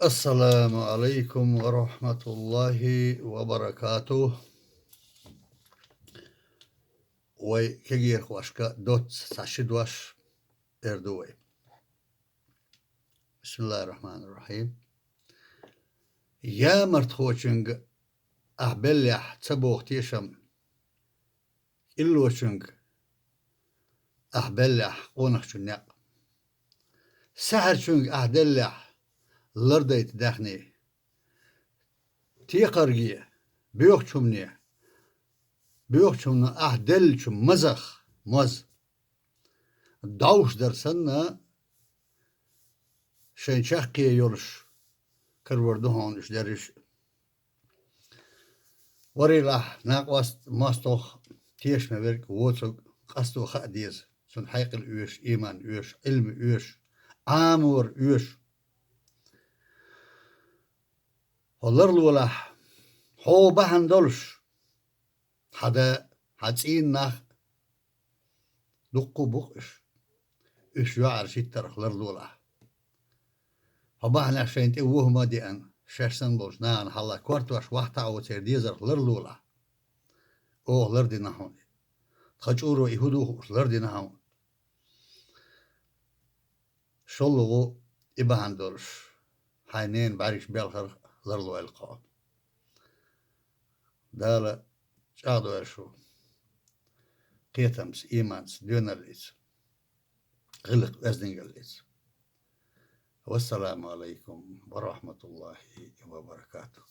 السلام عليكم ورحمة الله وبركاته. وكجير خواشكا دوت ساشدواش اردوي. بسم الله الرحمن الرحيم. يا مرتخوشنج أهبلح تسبوخ تيشم إلوشنج أهبلح قونخ شنيق سحر شنج أهدلح لرديت داخني تيقرقية بيوخ شمني بيوخ شمنا أهدل شم مزخ مز داوش درسنا شين شاقية يورش كروردهون إش درش وريلا ناقواست ماستوخ تيش مبرك ووتسوك قصدو خاديز سن حيق الأوش إيمان أوش علم أوش آمور أوش هولر لولاح هو بحن دولش حدا حدسين ناخ دقو بقش إش يعر شتر هولر لولاح هو بحن عشان تقوه ما دي أن شاشسن بوش نان حالا كورتواش واحتا أو تيرديزر هولر لولاح أو هولر دي نحون خجورو يهودو هولر دي نحون شلغو إبهان دولش حينين بعريش بيالخر لرلو القاء دالا شادو أشو قيتمس إيمانس ديوناليس غلق أزنجليس والسلام عليكم ورحمة الله وبركاته.